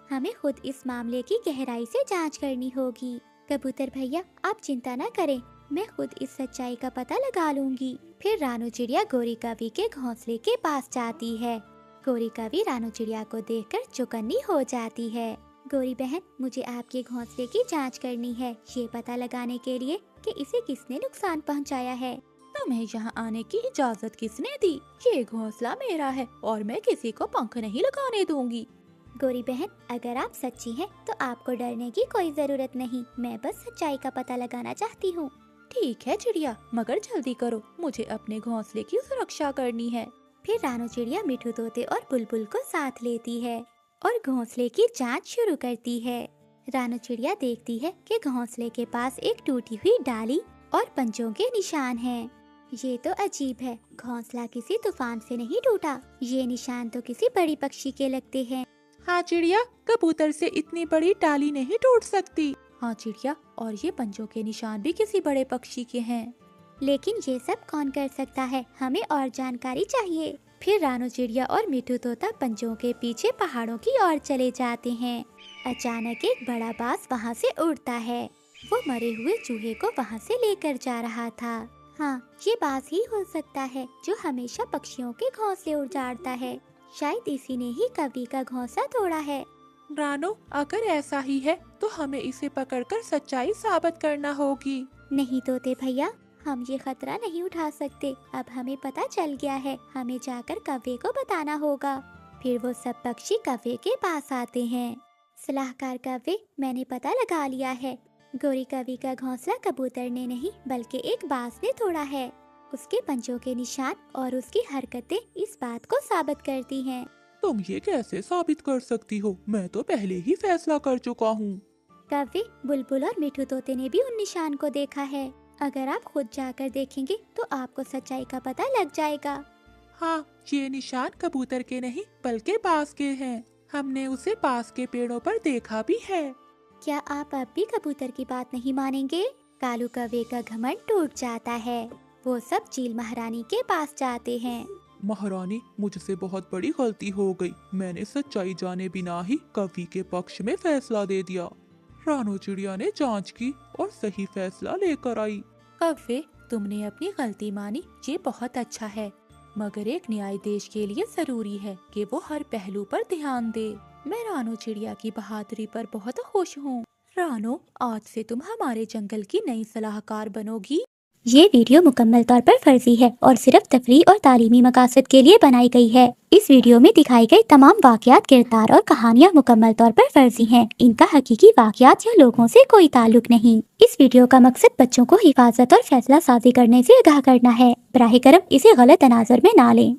हमें खुद इस मामले की गहराई से जांच करनी होगी। कबूतर भैया, आप चिंता न करें, मैं खुद इस सच्चाई का पता लगा लूंगी। फिर रानो चिड़िया गोरी कवि के घोंसले के पास जाती है। गोरी कवि रानो चिड़िया को देखकर चौकन्नी हो जाती है। गोरी बहन, मुझे आपके घोंसले की जांच करनी है, ये पता लगाने के लिए कि इसे किसने नुकसान पहुंचाया है। तुम्हें यहाँ आने की इजाजत किसने दी? ये घोंसला मेरा है और मैं किसी को पंख नहीं लगाने दूंगी। गोरी बहन, अगर आप सच्ची हैं तो आपको डरने की कोई जरूरत नहीं। मैं बस सच्चाई का पता लगाना चाहती हूँ। ठीक है चिड़िया, मगर जल्दी करो, मुझे अपने घोंसले की सुरक्षा करनी है। फिर रानू चिड़िया मिठू तोते और बुलबुल को साथ लेती है और घोंसले की जांच शुरू करती है। रानू चिड़िया देखती है कि घोंसले के पास एक टूटी हुई डाली और पंजों के निशान हैं। ये तो अजीब है, घोंसला किसी तूफान से नहीं टूटा, ये निशान तो किसी बड़ी पक्षी के लगते हैं। हाँ चिड़िया, कबूतर से इतनी बड़ी डाली नहीं टूट सकती। हाँ चिड़िया, और ये पंजों के निशान भी किसी बड़े पक्षी के हैं। लेकिन ये सब कौन कर सकता है, हमें और जानकारी चाहिए। फिर रानू चिड़िया और मिठू तोता पंजों के पीछे पहाड़ों की ओर चले जाते हैं। अचानक एक बड़ा बाज वहाँ से उड़ता है। वो मरे हुए चूहे को वहाँ से लेकर जा रहा था। हाँ, ये बाज ही हो सकता है जो हमेशा पक्षियों के घोंसले उजाड़ता है। शायद इसी ने ही कवि का घोंसला तोड़ा है। रानो, अगर ऐसा ही है तो हमें इसे पकड़कर सच्चाई साबित करना होगी। नहीं तोते भैया, हम ये खतरा नहीं उठा सकते। अब हमें पता चल गया है, हमें जाकर कव्वे को बताना होगा। फिर वो सब पक्षी कव्वे के पास आते हैं। सलाहकार कव्वे, मैंने पता लगा लिया है, गोरी कवि का घोंसला कबूतर ने नहीं बल्कि एक बाज ने तोड़ा है। उसके पंजों के निशान और उसकी हरकतें इस बात को साबित करती हैं। तुम ये कैसे साबित कर सकती हो? मैं तो पहले ही फैसला कर चुका हूँ। कव्वे, बुलबुल और मिठू तोते ने भी उन निशान को देखा है। अगर आप खुद जाकर देखेंगे तो आपको सच्चाई का पता लग जाएगा। हाँ, ये निशान कबूतर के नहीं बल्कि बाज के हैं। हमने उसे पास के पेड़ों पर देखा भी है। क्या आप अब भी कबूतर की बात नहीं मानेंगे? कालू कव्वे का घमंड टूट जाता है। वो सब चील महारानी के पास जाते हैं। महारानी, मुझसे बहुत बड़ी गलती हो गई। मैंने सच्चाई जाने बिना ही कवि के पक्ष में फैसला दे दिया। रानू चिड़िया ने जांच की और सही फैसला लेकर आई। कव्वे, तुमने अपनी गलती मानी, ये बहुत अच्छा है, मगर एक न्यायाधीश के लिए जरूरी है कि वो हर पहलू पर ध्यान दे। मैं रानू चिड़िया की बहादुरी पर बहुत खुश हूँ। रानू, आज से तुम हमारे जंगल की नई सलाहकार बनोगी। ये वीडियो मुकम्मल तौर पर फर्जी है और सिर्फ तफरीह और तालीमी मकासद के लिए बनाई गई है। इस वीडियो में दिखाई गई तमाम वाकयात, किरदार और कहानियाँ मुकम्मल तौर पर फर्जी हैं। इनका हकीकी वाकयात या लोगों से कोई ताल्लुक नहीं। इस वीडियो का मकसद बच्चों को हिफाजत और फैसला साजी करने से आगाह करना है। बराह करम इसे गलत तनाज़ुर में ना लें।